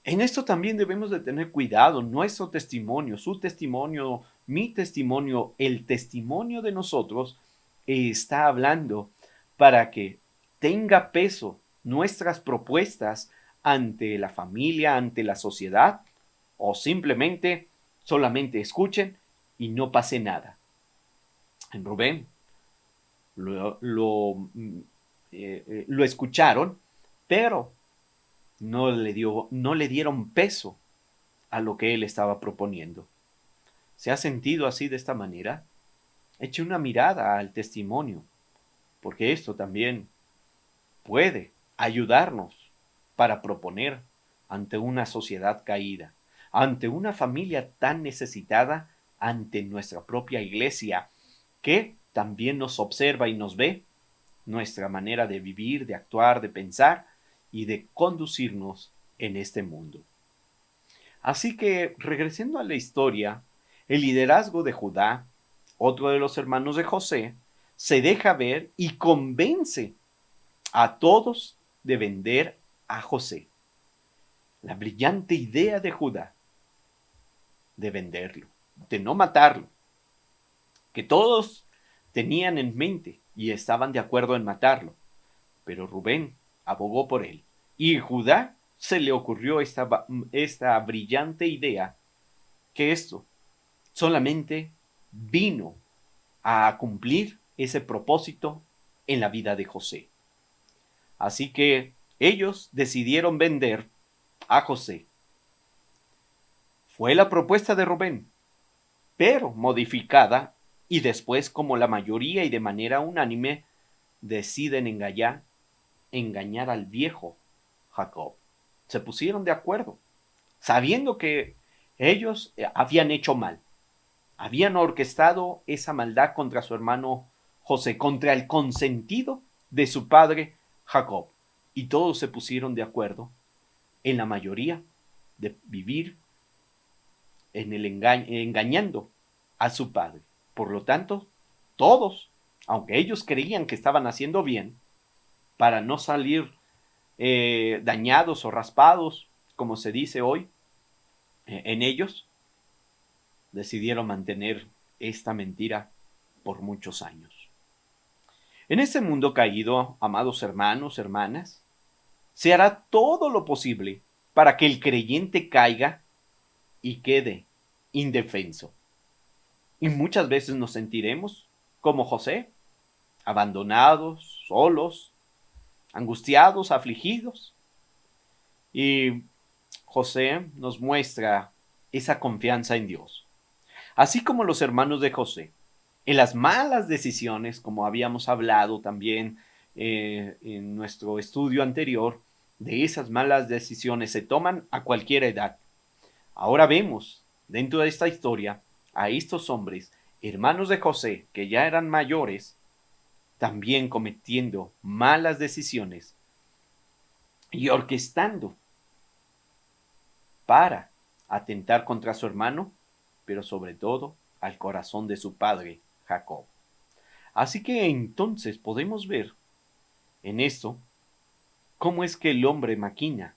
En esto también debemos de tener cuidado. Nuestro testimonio, su testimonio, mi testimonio, el testimonio de nosotros está hablando para que tenga peso nuestras propuestas ante la familia, ante la sociedad, o simplemente solamente escuchen y no pase nada. En Rubén lo escucharon, pero no le dieron peso a lo que él estaba proponiendo. ¿Se ha sentido así de esta manera? Eche una mirada al testimonio, porque esto también puede ayudarnos para proponer ante una sociedad caída, ante una familia tan necesitada, ante nuestra propia iglesia, que también nos observa y nos ve nuestra manera de vivir, de actuar, de pensar y de conducirnos en este mundo. Así que, regresando a la historia, el liderazgo de Judá, otro de los hermanos de José, se deja ver y convence a todos de vender a José. La brillante idea de Judá de venderlo, de no matarlo, que todos tenían en mente y estaban de acuerdo en matarlo, pero Rubén abogó por él y Judá se le ocurrió esta brillante idea, que esto solamente vino a cumplir ese propósito en la vida de José. Así que ellos decidieron vender a José. Fue la propuesta de Rubén, pero modificada, y después, como la mayoría y de manera unánime, deciden engañar al viejo Jacob. Se pusieron de acuerdo, sabiendo que ellos habían hecho mal. Habían orquestado esa maldad contra su hermano José, contra el consentido de su padre Jacob. Y todos se pusieron de acuerdo, en la mayoría, de vivir en el engañando a su padre. Por lo tanto, todos, aunque ellos creían que estaban haciendo bien, para no salir dañados o raspados, como se dice hoy, en ellos, decidieron mantener esta mentira por muchos años. En este mundo caído, amados hermanos, hermanas, se hará todo lo posible para que el creyente caiga y quede indefenso. Y muchas veces nos sentiremos como José, abandonados, solos, angustiados, afligidos. Y José nos muestra esa confianza en Dios. Así como los hermanos de José, en las malas decisiones, como habíamos hablado también en nuestro estudio anterior, de esas malas decisiones se toman a cualquier edad. Ahora vemos dentro de esta historia a estos hombres, hermanos de José, que ya eran mayores, también cometiendo malas decisiones y orquestando para atentar contra su hermano, pero sobre todo al corazón de su padre, Jacob. Así que entonces podemos ver en esto cómo es que el hombre maquina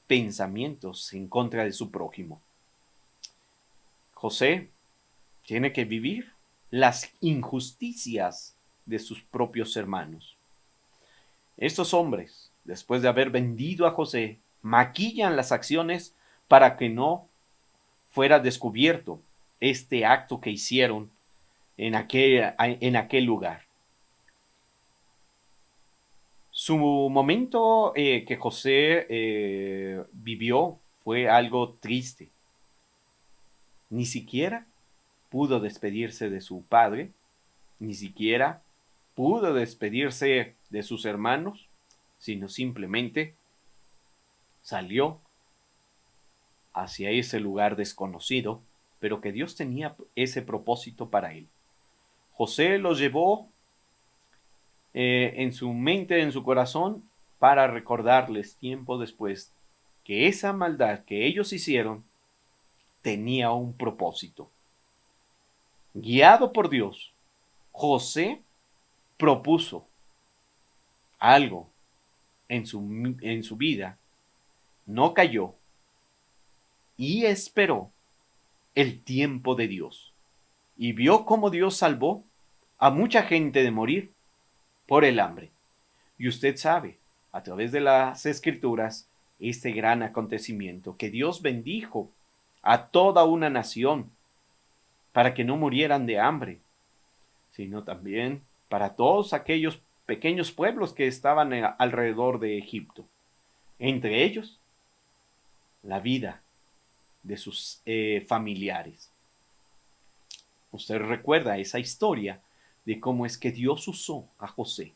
pensamientos en contra de su prójimo. José tiene que vivir las injusticias de sus propios hermanos. Estos hombres, después de haber vendido a José, maquillan las acciones para que no fuera descubierto este acto que hicieron en aquel lugar. Su momento que José vivió fue algo triste. Ni siquiera pudo despedirse de su padre, ni siquiera pudo despedirse de sus hermanos, sino simplemente salió hacia ese lugar desconocido, pero que Dios tenía ese propósito para él. José lo llevó en su mente, en su corazón, para recordarles tiempo después que esa maldad que ellos hicieron tenía un propósito. Guiado por Dios, José propuso algo en su vida, no cayó y esperó el tiempo de Dios. Y vio cómo Dios salvó a mucha gente de morir por el hambre. Y usted sabe, a través de las Escrituras, este gran acontecimiento, que Dios bendijo a toda una nación para que no murieran de hambre, sino también para todos aquellos pequeños pueblos que estaban alrededor de Egipto. Entre ellos, la vida de sus familiares. Usted recuerda esa historia de cómo es que Dios usó a José.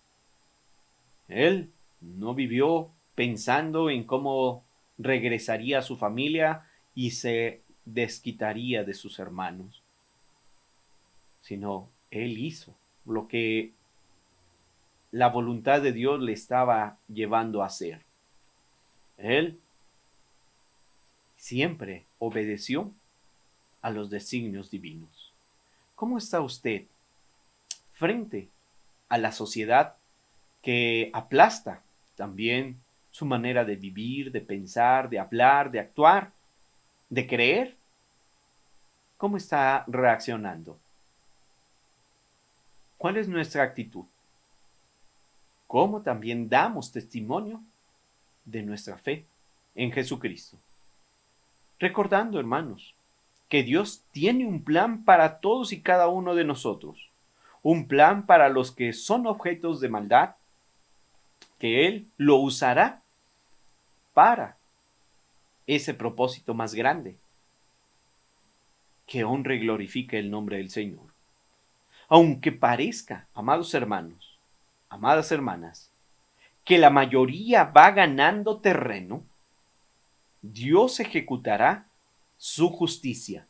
Él no vivió pensando en cómo regresaría a su familia y se desquitaría de sus hermanos, sino él hizo lo que la voluntad de Dios le estaba llevando a hacer. Él siempre obedeció a los designios divinos. ¿Cómo está usted frente a la sociedad que aplasta también su manera de vivir, de pensar, de hablar, de actuar, de creer? ¿Cómo está reaccionando? ¿Cuál es nuestra actitud? ¿Cómo también damos testimonio de nuestra fe en Jesucristo? Recordando, hermanos, que Dios tiene un plan para todos y cada uno de nosotros. Un plan para los que son objetos de maldad, que Él lo usará para ese propósito más grande, que honre y glorifique el nombre del Señor. Aunque parezca, amados hermanos, amadas hermanas, que la mayoría va ganando terreno, Dios ejecutará su justicia.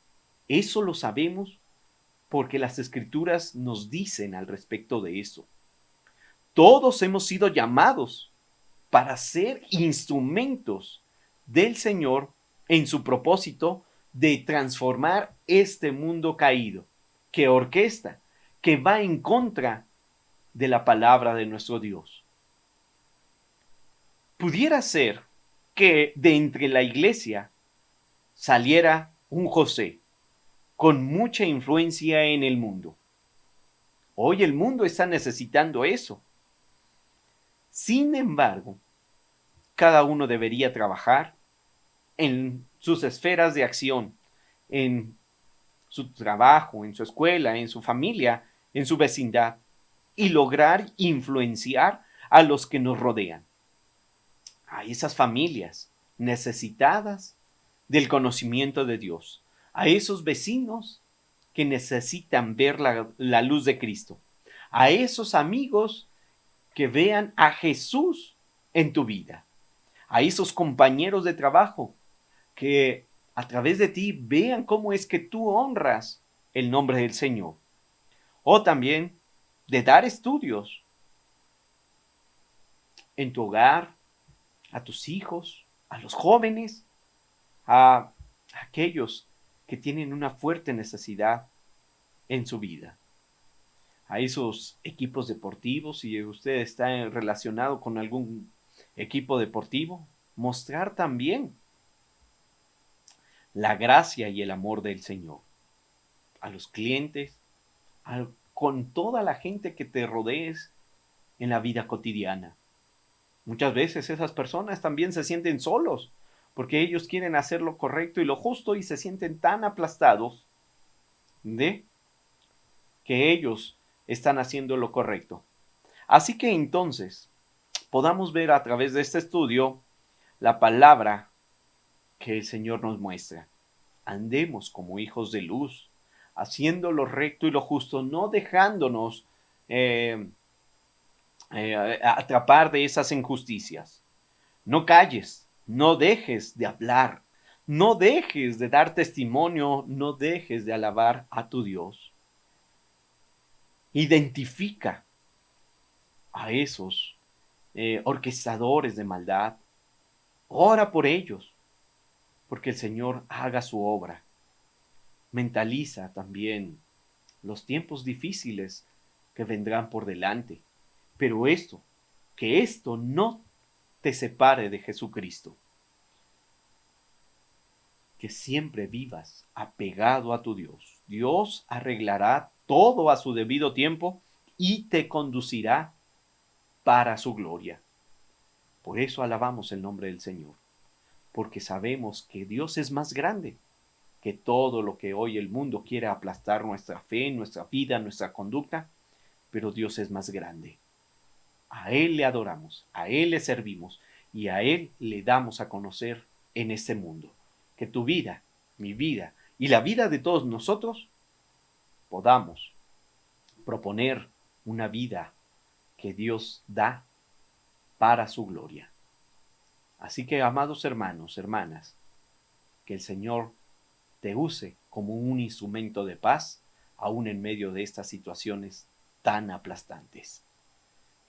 Eso lo sabemos porque las Escrituras nos dicen al respecto de eso. Todos hemos sido llamados para ser instrumentos del Señor en su propósito de transformar este mundo caído, que orquesta, que va en contra de la palabra de nuestro Dios. Pudiera ser que de entre la iglesia saliera un José con mucha influencia en el mundo. Hoy el mundo está necesitando eso. Sin embargo, cada uno debería trabajar en sus esferas de acción, en su trabajo, en su escuela, en su familia, en su vecindad, y lograr influenciar a los que nos rodean. A esas familias necesitadas del conocimiento de Dios, a esos vecinos que necesitan ver la luz de Cristo, a esos amigos que vean a Jesús en tu vida, a esos compañeros de trabajo que a través de ti vean cómo es que tú honras el nombre del Señor. O también de dar estudios en tu hogar, a tus hijos, a los jóvenes, a aquellos que tienen una fuerte necesidad en su vida. A esos equipos deportivos, si usted está relacionado con algún equipo deportivo, mostrar también la gracia y el amor del Señor. A los clientes, con toda la gente que te rodees en la vida cotidiana. Muchas veces esas personas también se sienten solos, porque ellos quieren hacer lo correcto y lo justo y se sienten tan aplastados de que ellos están haciendo lo correcto. Así que entonces podamos ver a través de este estudio la palabra que el Señor nos muestra. Andemos como hijos de luz, haciendo lo recto y lo justo, no dejándonos atrapar de esas injusticias. No calles, no dejes de hablar, no dejes de dar testimonio, no dejes de alabar a tu Dios. Identifica a esos orquestadores de maldad. Ora por ellos, porque el Señor haga su obra. Mentaliza también los tiempos difíciles que vendrán por delante. Pero que esto no te separe de Jesucristo. Que siempre vivas apegado a tu Dios. Dios arreglará todo a su debido tiempo y te conducirá para su gloria. Por eso alabamos el nombre del Señor, porque sabemos que Dios es más grande que todo lo que hoy el mundo quiere aplastar nuestra fe, nuestra vida, nuestra conducta, pero Dios es más grande. A Él le adoramos, a Él le servimos y a Él le damos a conocer en este mundo. Que tu vida, mi vida y la vida de todos nosotros podamos proponer una vida que Dios da para su gloria. Así que, amados hermanos, hermanas, que el Señor te use como un instrumento de paz, aún en medio de estas situaciones tan aplastantes.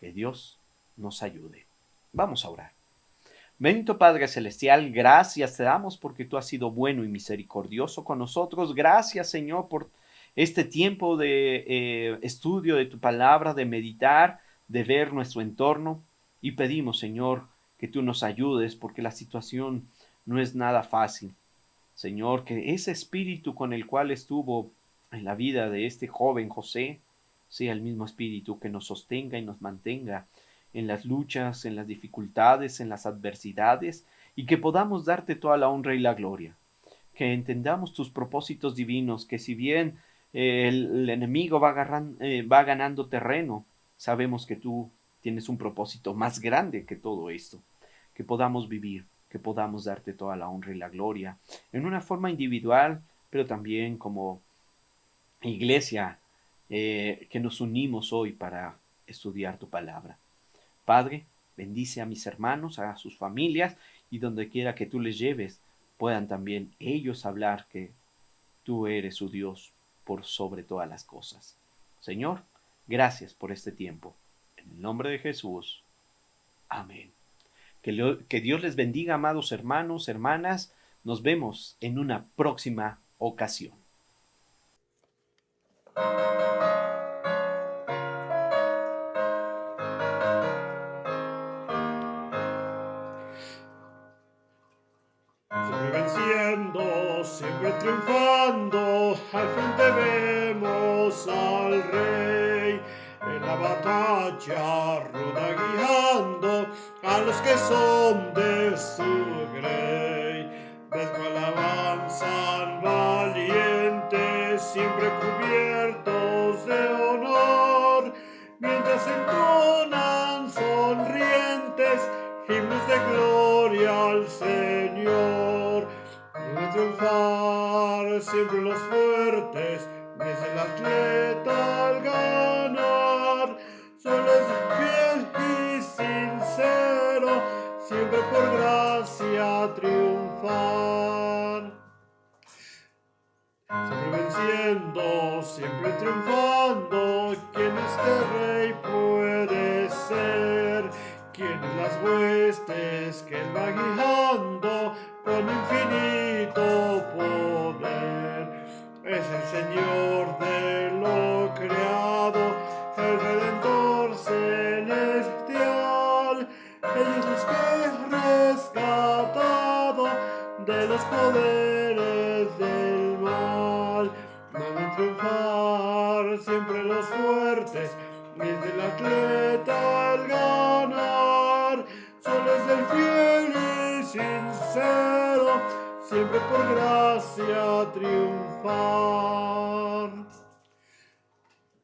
Que Dios nos ayude. Vamos a orar. Bendito Padre Celestial, gracias te damos porque tú has sido bueno y misericordioso con nosotros. Gracias, Señor, por este tiempo de estudio de tu palabra, de meditar, de ver nuestro entorno. Y pedimos, Señor, que tú nos ayudes porque la situación no es nada fácil. Señor, que ese espíritu con el cual estuvo en la vida de este joven José sea el mismo espíritu que nos sostenga y nos mantenga en las luchas, en las dificultades, en las adversidades, y que podamos darte toda la honra y la gloria. Que entendamos tus propósitos divinos, que si bien el enemigo va ganando terreno, sabemos que tú tienes un propósito más grande que todo esto. Que podamos vivir, que podamos darte toda la honra y la gloria, en una forma individual, pero también como iglesia, que nos unimos hoy para estudiar tu palabra. Padre, bendice a mis hermanos, a sus familias, y donde quiera que tú les lleves, puedan también ellos hablar que tú eres su Dios por sobre todas las cosas. Señor, gracias por este tiempo. En el nombre de Jesús. Amén. Que Dios les bendiga, amados hermanos, hermanas. Nos vemos en una próxima ocasión. Siempre venciendo, siempre triunfando, al frente vemos al Rey. En la batalla ruda guiando a los que son de su grey. Del cual avanzan valientes, siempre cubiertos de honor, mientras entonan sonrientes himnos de gloria al Señor. Debe triunfar siempre los fuertes, desde el atleta al ganar. Solo es fiel y sincero, siempre por gracia triunfar. Siempre venciendo, siempre triunfando, ¿quién este rey puede ser? ¿Quiénes las huestes que él va guiando con infinito poder? Es el Señor de lo creado, el Redentor celestial. Ellos los que he rescatado de los poderes del mal. Deben triunfar siempre los fuertes, desde el atleta al ganar. Solo es el fiel y sincero, siempre por gracia triunfar.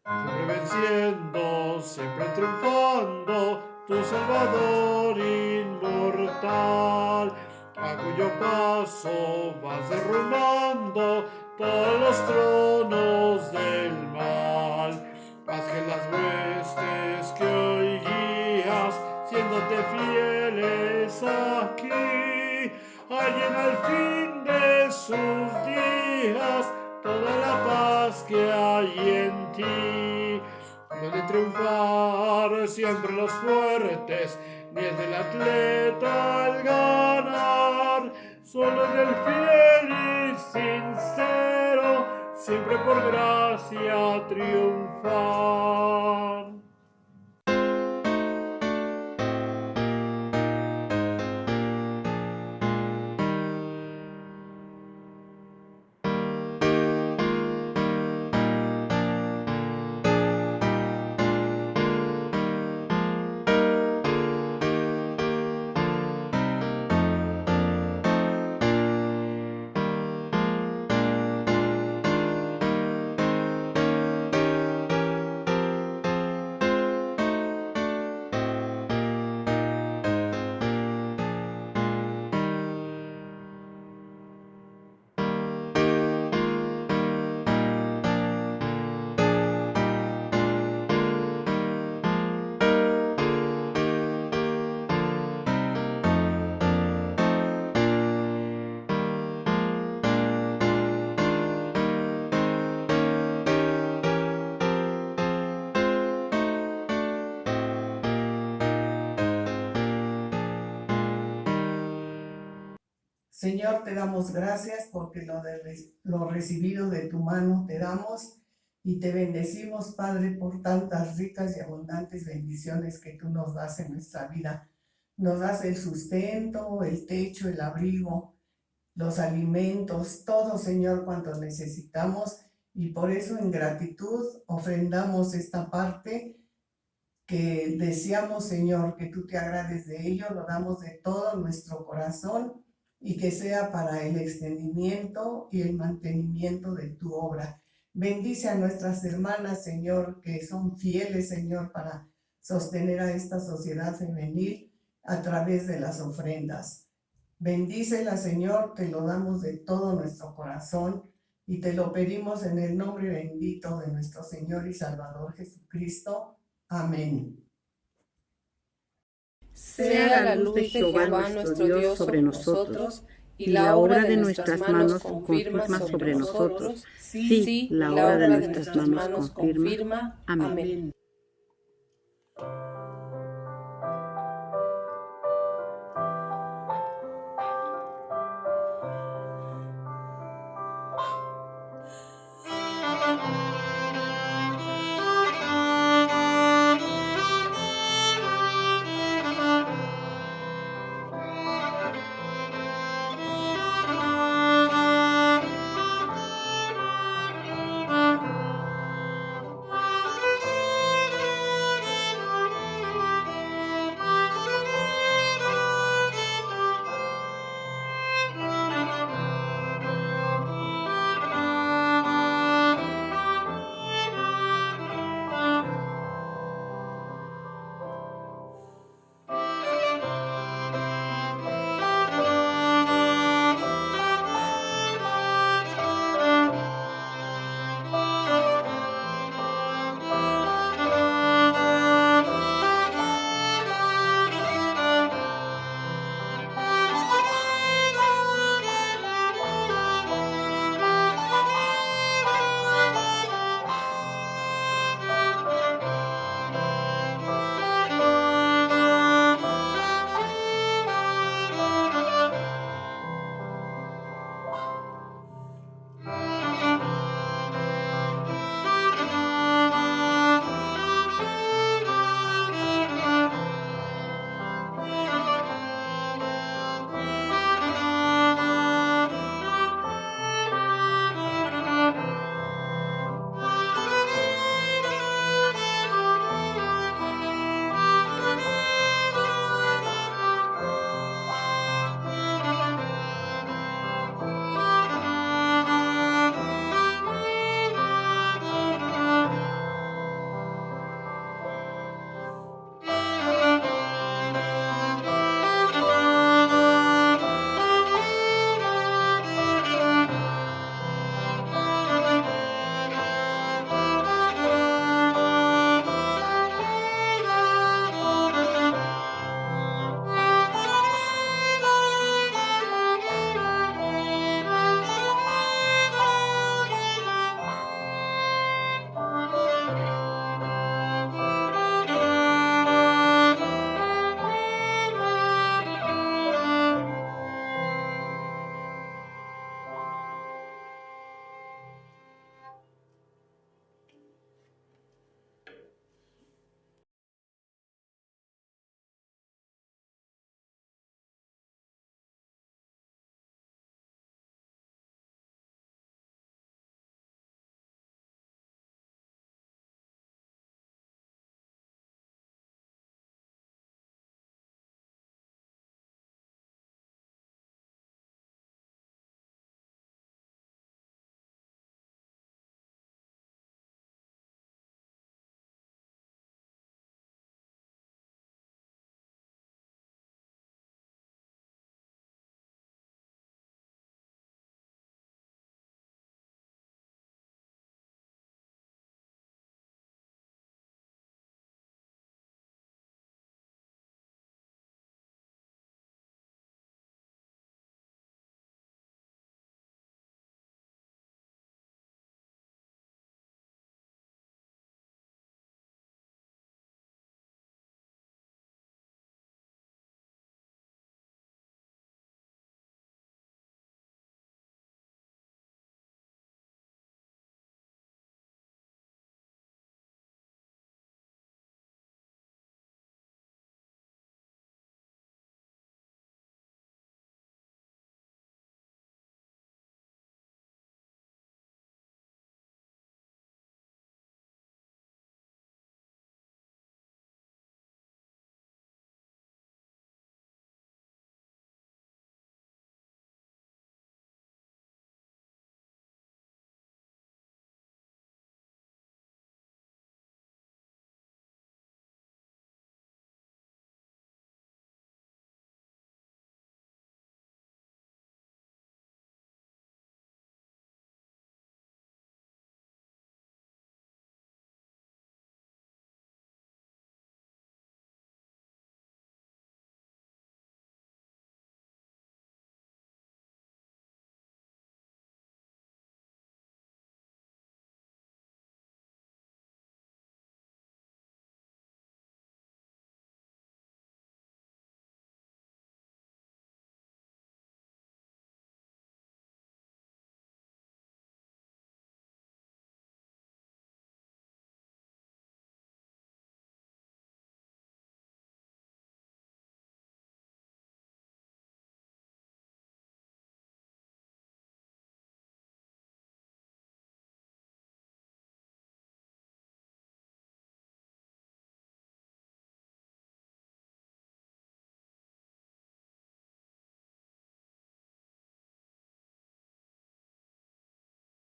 Siempre venciendo, siempre triunfando, tu Salvador inmortal, a cuyo paso vas derrumbando todos los tronos del mal. Haz que las huestes que hoy guías, siéndote fieles aquí, hallen al fin de sus días toda la paz que hay en ti. No de triunfar siempre los fuertes, ni es del atleta al ganar. Solo es del fiel y sincero, siempre por gracia triunfar. Señor, te damos gracias porque lo recibido de tu mano te damos y te bendecimos, Padre, por tantas ricas y abundantes bendiciones que tú nos das en nuestra vida. Nos das el sustento, el techo, el abrigo, los alimentos, todo, Señor, cuanto necesitamos, y por eso en gratitud ofrendamos esta parte que deseamos, Señor, que tú te agrades de ello. Lo damos de todo nuestro corazón y que sea para el extendimiento y el mantenimiento de tu obra. Bendice a nuestras hermanas, Señor, que son fieles, Señor, para sostener a esta sociedad femenil a través de las ofrendas. Bendícela, Señor, te lo damos de todo nuestro corazón y te lo pedimos en el nombre bendito de nuestro Señor y Salvador Jesucristo. Amén. Sea la luz de Jehová nuestro Dios sobre nosotros, y la obra de nuestras manos confirma sobre nosotros. Sí, la obra de nuestras manos confirma. Amén.